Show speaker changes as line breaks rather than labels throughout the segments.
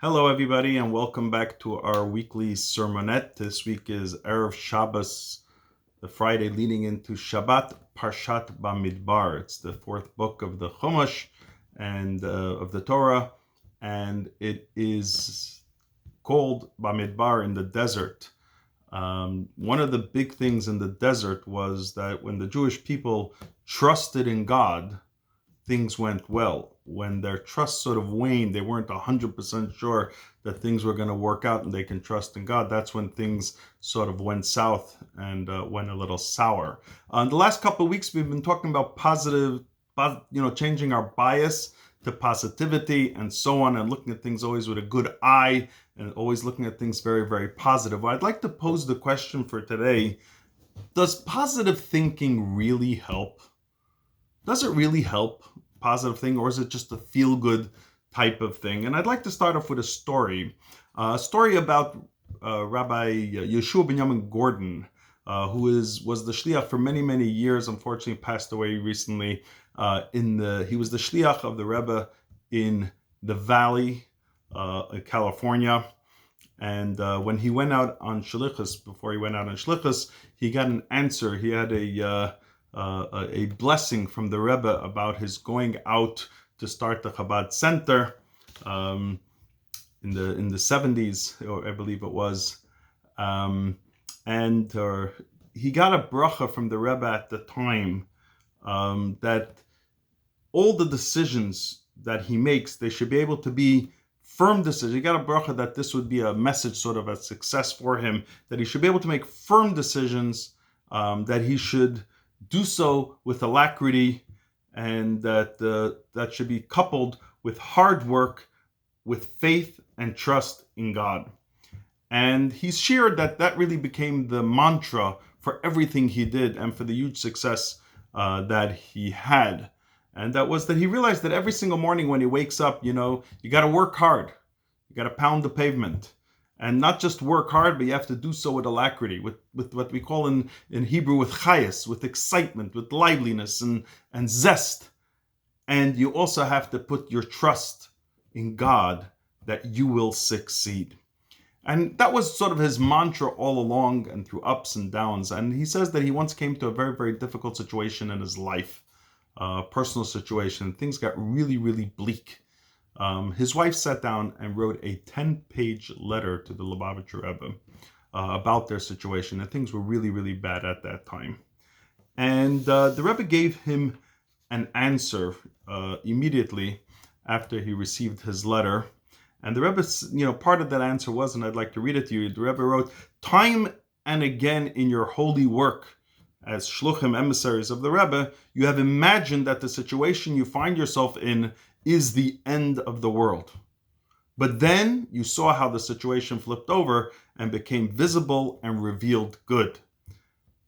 Hello, everybody, and welcome back to our weekly Sermonette. This week is Erev Shabbos, the Friday leading into Shabbat, Parshat Bamidbar. It's the fourth book of the Chumash and of the Torah, and it is called Bamidbar, in the desert. One of the big things in the desert was that when the Jewish people trusted in God, things went well. When their trust sort of waned, they weren't 100% sure that things were going to work out and they can trust in God. That's when things sort of went south and went a little sour. In the last couple of weeks, we've been talking about changing our bias to positivity and so on, and looking at things always with a good eye and always looking at things very, very positive. I'd like to pose the question for today: does positive thinking really help? Does it really help? Positive thing, or is it just a feel-good type of thing? And I'd like to start off with a story about Rabbi Yeshua Binyamin Gordon, who was the shliach for many, many years. Unfortunately, passed away recently. He was the shliach of the Rebbe in the Valley, California. And when he went out on shlichus, he got an answer. He had a blessing from the Rebbe about his going out to start the Chabad Center in the 70s, or I believe it was, and he got a bracha from the Rebbe at the time that all the decisions that he makes, they should be able to be firm decisions. He got a bracha that this would be a message, sort of a success for him, that he should be able to make firm decisions, that he should do so with alacrity, and that should be coupled with hard work, with faith and trust in God. And he's shared that really became the mantra for everything he did and for the huge success that he had. And that was that he realized that every single morning when he wakes up, you got to work hard. You got to pound the pavement. And not just work hard, but you have to do so with alacrity, with what we call in Hebrew with chayas, with excitement, with liveliness and zest. And you also have to put your trust in God that you will succeed. And that was sort of his mantra all along and through ups and downs. And he says that he once came to a very, very difficult situation in his life, personal situation. Things got really, really bleak. His wife sat down and wrote a 10-page letter to the Lubavitcher Rebbe about their situation, and things were really, really bad at that time. And the Rebbe gave him an answer immediately after he received his letter. And the Rebbe, part of that answer was, and I'd like to read it to you, the Rebbe wrote, "Time and again in your holy work as shluchim, emissaries of the Rebbe, you have imagined that the situation you find yourself in is the end of the world. But then you saw how the situation flipped over and became visible and revealed good."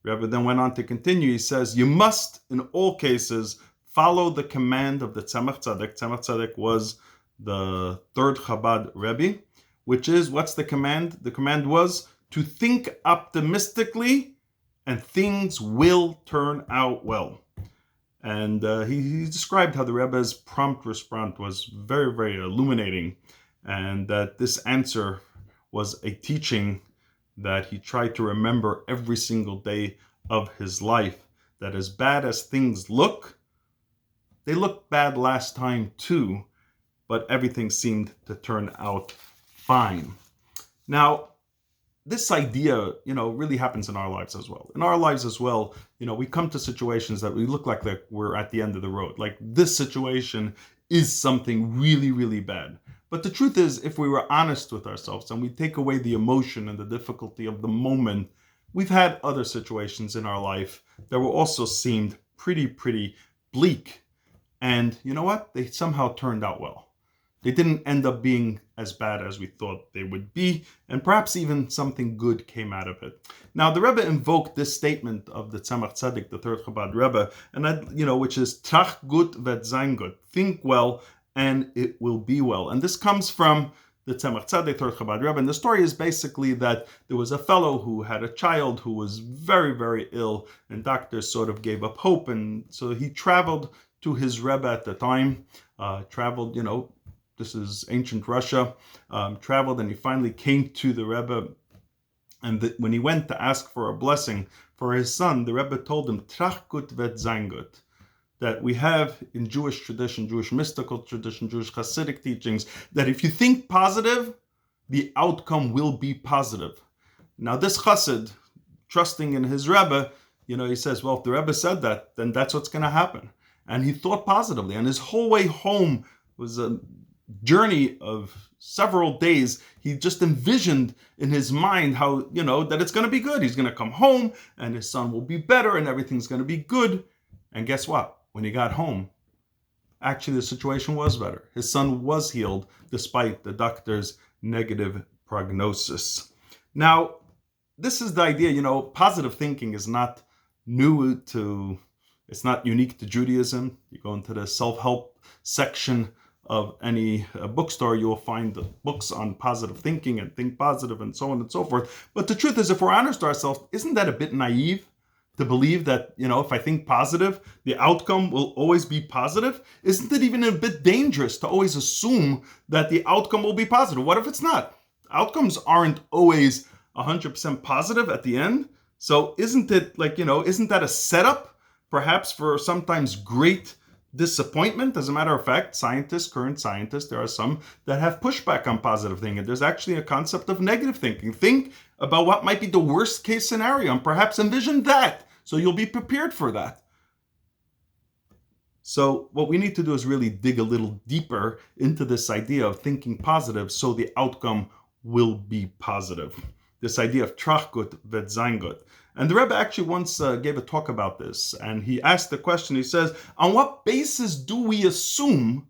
Rebbe then went on to continue. He says, "You must, in all cases, follow the command of the Tzemach Tzedek." Tzemach Tzedek was the third Chabad Rebbe, which is, what's the command? The command was to think optimistically and things will turn out well. And he described how the Rebbe's prompt response was very, very illuminating, and that this answer was a teaching that he tried to remember every single day of his life, that as bad as things look, they looked bad last time too, but everything seemed to turn out fine. Now, this idea, really happens in our lives as well. In our lives as well, we come to situations that we look like we're at the end of the road. Like, this situation is something really, really bad. But the truth is, if we were honest with ourselves and we take away the emotion and the difficulty of the moment, we've had other situations in our life that were also seemed pretty, pretty bleak. And you know what? They somehow turned out well. They didn't end up being as bad as we thought they would be, and perhaps even something good came out of it. Now, the Rebbe invoked this statement of the Tzemach Tzedek, the third Chabad Rebbe, and which is Trach gut vet sein gut, think well and it will be well. And this comes from the Tzemach Tzedek, third Chabad Rebbe. And the story is basically that there was a fellow who had a child who was very, very ill, and doctors sort of gave up hope, and so he traveled to his Rebbe at the time, this is ancient Russia, traveled, and he finally came to the Rebbe. And when he went to ask for a blessing for his son, the Rebbe told him, Trach gut vet sein gut, that we have in Jewish tradition, Jewish mystical tradition, Jewish Hasidic teachings, that if you think positive, the outcome will be positive. Now this Chassid, trusting in his Rebbe, he says, well, if the Rebbe said that, then that's what's going to happen. And he thought positively. And his whole way home was a journey of several days. He just envisioned in his mind how, that it's going to be good. He's going to come home and his son will be better and everything's going to be good. And guess what? When he got home, actually the situation was better. His son was healed despite the doctor's negative prognosis. Now, this is the idea, positive thinking is not it's not unique to Judaism. You go into the self-help section of any bookstore, you will find the books on positive thinking and think positive and so on and so forth. But the truth is, if we're honest to ourselves, isn't that a bit naive to believe that, if I think positive, the outcome will always be positive? Isn't it even a bit dangerous to always assume that the outcome will be positive? What if it's not? Outcomes aren't always 100% positive at the end. So isn't it isn't that a setup perhaps for sometimes great disappointment? As a matter of fact, current scientists, there are some that have pushback on positive thinking. There's actually a concept of negative thinking. Think about what might be the worst case scenario and perhaps envision that, so you'll be prepared for that. So what we need to do is really dig a little deeper into this idea of thinking positive so the outcome will be positive. This idea of trach gut vet sein gut. And the Rebbe actually once gave a talk about this, and he asked the question, he says, on what basis do we assume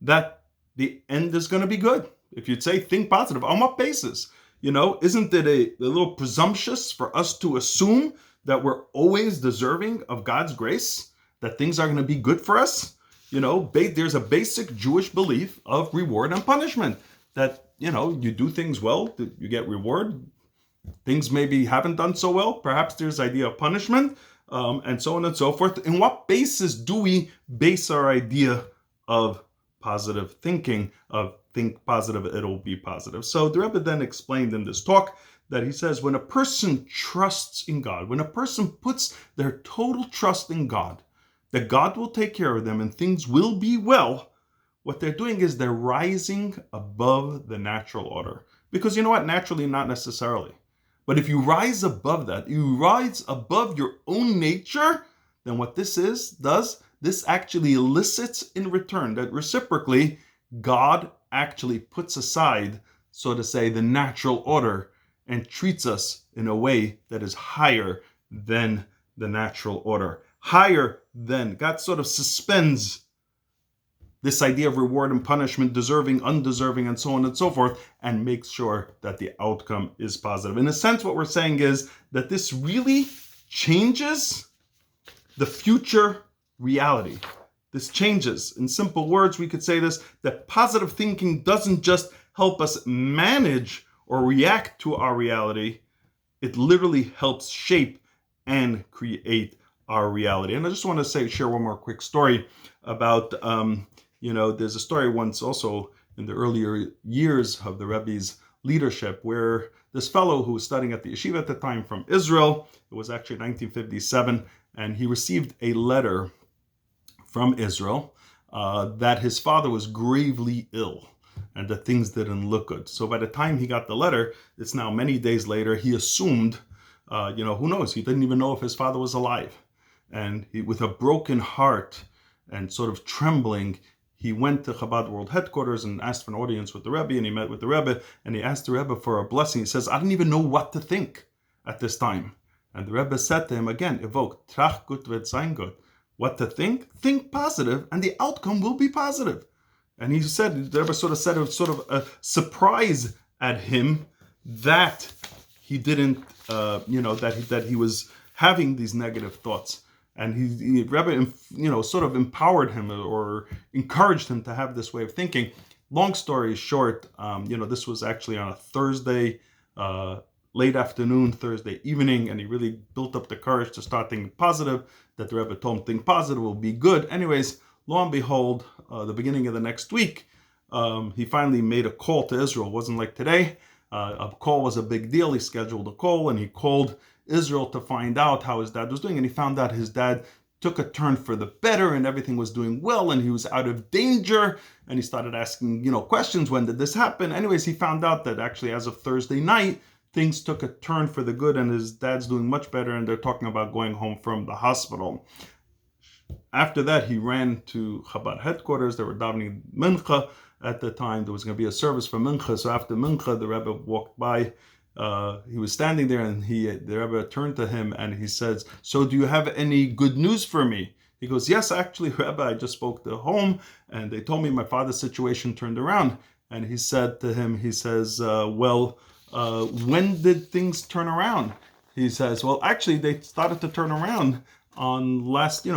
that the end is going to be good? If you'd say think positive, on what basis? Isn't it a little presumptuous for us to assume that we're always deserving of God's grace, that things are going to be good for us? There's a basic Jewish belief of reward and punishment, that, you do things well, you get reward. Things maybe haven't done so well, perhaps there's idea of punishment, and so on and so forth. In what basis do we base our idea of positive thinking, of think positive, it'll be positive? So the Rebbe then explained in this talk that he says, when a person trusts in God, when a person puts their total trust in God, that God will take care of them and things will be well, what they're doing is they're rising above the natural order. Because you know what? Naturally, not necessarily. But if you rise above that, you rise above your own nature, then what this does, this actually elicits in return that reciprocally, God actually puts aside, so to say, the natural order and treats us in a way that is higher than the natural order. Higher than, God sort of suspends this idea of reward and punishment, deserving, undeserving, and so on and so forth, and makes sure that the outcome is positive. In a sense, what we're saying is that this really changes the future reality. This changes. In simple words, we could say this, that positive thinking doesn't just help us manage or react to our reality, it literally helps shape and create our reality. And I just want to share one more quick story about there's a story once also in the earlier years of the Rebbe's leadership where this fellow who was studying at the yeshiva at the time from Israel, it was actually 1957, and he received a letter from Israel that his father was gravely ill and that things didn't look good. So by the time he got the letter, it's now many days later, he assumed, who knows, he didn't even know if his father was alive. And he, with a broken heart and sort of trembling, he went to Chabad World Headquarters and asked for an audience with the Rebbe, and he met with the Rebbe, and he asked the Rebbe for a blessing. He says, I didn't even know what to think at this time. And the Rebbe said to him again, evoke, trach gut vet sein gut. What to think positive, and the outcome will be positive. And he said, the Rebbe sort of said it was sort of a surprise at him that he didn't, that he was having these negative thoughts. And he Rebbe, sort of empowered him or encouraged him to have this way of thinking. Long story short, this was actually on a Thursday, late afternoon, Thursday evening, and he really built up the courage to start thinking positive, that the Rebbe told him think positive will be good. Anyways, lo and behold, the beginning of the next week, he finally made a call to Israel. It wasn't like today. A call was a big deal. He scheduled a call and he called Israel to find out how his dad was doing. And he found out his dad took a turn for the better and everything was doing well and he was out of danger. And he started asking, questions. When did this happen? Anyways, he found out that actually as of Thursday night, things took a turn for the good and his dad's doing much better. And they're talking about going home from the hospital. After that, he ran to Chabad headquarters. They were davening Mincha at the time. There was going to be a service for Mincha. So after Mincha, the Rebbe walked by. He was standing there and the Rebbe turned to him and he says, "So do you have any good news for me?" He goes, "Yes, actually, Rebbe, I just spoke to home and they told me my father's situation turned around." And he said to him, he says, when did things turn around? He says, well, actually, they started to turn around on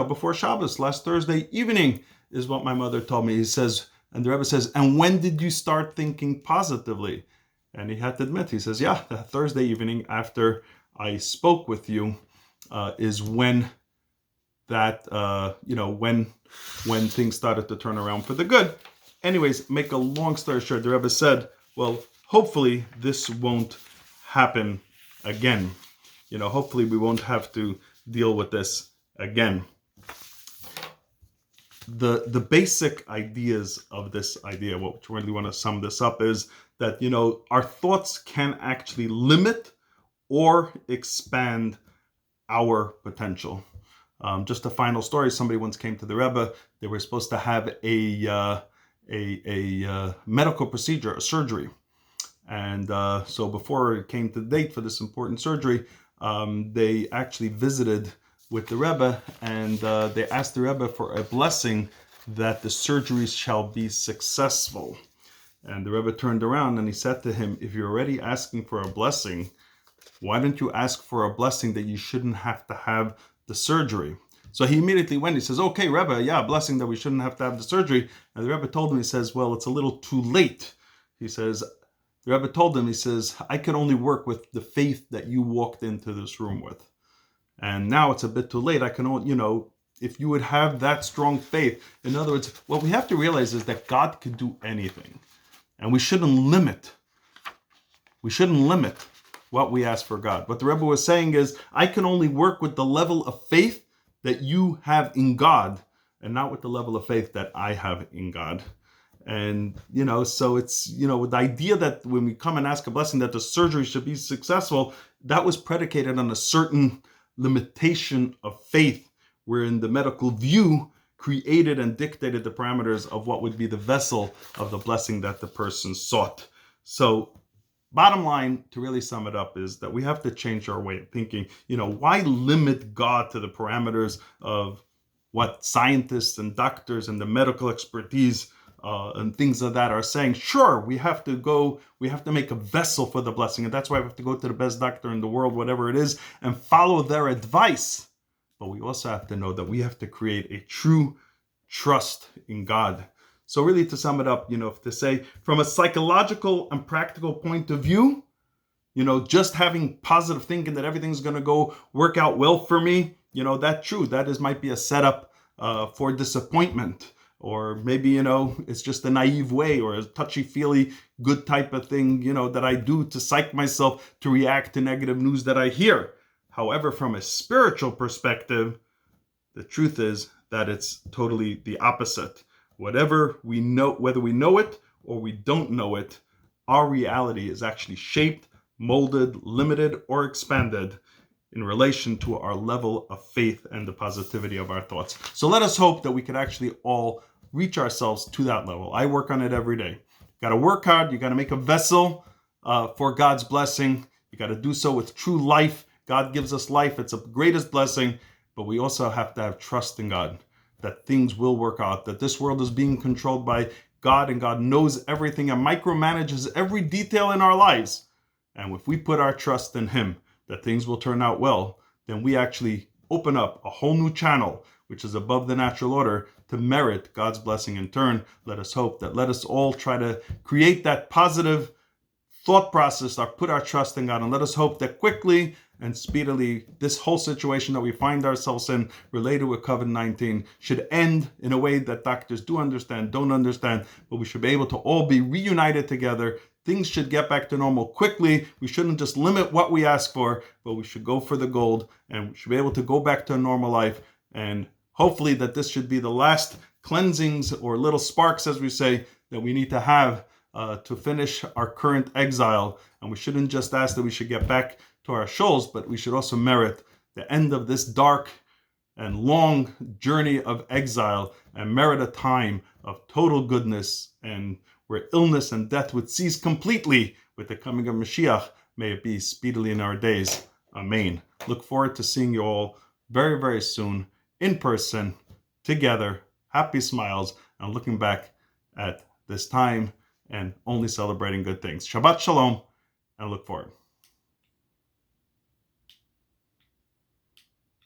before Shabbos, last Thursday evening is what my mother told me. He says, and the Rebbe says, "And when did you start thinking positively?" And he had to admit, he says, "Yeah, that Thursday evening after I spoke with you is when that, when things started to turn around for the good." Anyways, make a long story short, the Rebbe said, well, hopefully this won't happen again. Hopefully we won't have to deal with this again. The basic ideas of this idea, what we really want to sum this up is that, our thoughts can actually limit or expand our potential. Just a final story. Somebody once came to the Rebbe. They were supposed to have a medical procedure, a surgery. And so before it came to the date for this important surgery, they actually visited with the Rebbe and they asked the Rebbe for a blessing that the surgery shall be successful. And the Rebbe turned around and he said to him, "If you're already asking for a blessing, why don't you ask for a blessing that you shouldn't have to have the surgery?" So he immediately went, he says, "Okay, Rebbe, yeah, blessing that we shouldn't have to have the surgery." And the Rebbe told him, he says, "Well, it's a little too late." He says, the Rebbe told him, he says, "I can only work with the faith that you walked into this room with. And now it's a bit too late. I can only, if you would have that strong faith." In other words, what we have to realize is that God could do anything. And we shouldn't limit what we ask for God. What the Rebbe was saying is, I can only work with the level of faith that you have in God and not with the level of faith that I have in God. And, so it's, with the idea that when we come and ask a blessing that the surgery should be successful, that was predicated on a certain limitation of faith, wherein the medical view created and dictated the parameters of what would be the vessel of the blessing that the person sought. So bottom line, to really sum it up, is that we have to change our way of thinking. Why limit God to the parameters of what scientists and doctors and the medical expertise and things of that are saying? Sure, we have to make a vessel for the blessing, and that's why we have to go to the best doctor in the world, whatever it is, and follow their advice. But we also have to know that we have to create a true trust in God. So really, to sum it up, to say from a psychological and practical point of view, just having positive thinking that everything's going to work out well for me, that's true. That might be a setup for disappointment. Or maybe, it's just a naive way or a touchy-feely good type of thing, that I do to psych myself to react to negative news that I hear. However, from a spiritual perspective, the truth is that it's totally the opposite. Whatever we know, whether we know it or we don't know it, our reality is actually shaped, molded, limited, or expanded in relation to our level of faith and the positivity of our thoughts. So let us hope that we can actually all reach ourselves to that level. I work on it every day. You got to work hard. You got to make a vessel for God's blessing. You got to do so with true life. God gives us life. It's the greatest blessing. But we also have to have trust in God, that things will work out, that this world is being controlled by God, and God knows everything and micromanages every detail in our lives. And if we put our trust in Him, that things will turn out well, then we actually open up a whole new channel, which is above the natural order, to merit God's blessing in turn. Let us hope that let us all try to create that positive thought process, put our trust in God, and let us hope that quickly and speedily this whole situation that we find ourselves in related with COVID-19 should end in a way that doctors do understand, don't understand, but we should be able to all be reunited together. Things should get back to normal quickly. We shouldn't just limit what we ask for, but we should go for the gold, and we should be able to go back to a normal life. And hopefully that this should be the last cleansings or little sparks, as we say, that we need to have to finish our current exile. And we shouldn't just ask that we should get back to our shuls, but we should also merit the end of this dark and long journey of exile and merit a time of total goodness, and where illness and death would cease completely with the coming of Mashiach. May it be speedily in our days. Amen. Look forward to seeing you all very, very soon in person, together, happy smiles, and looking back at this time and only celebrating good things. Shabbat Shalom, and look forward.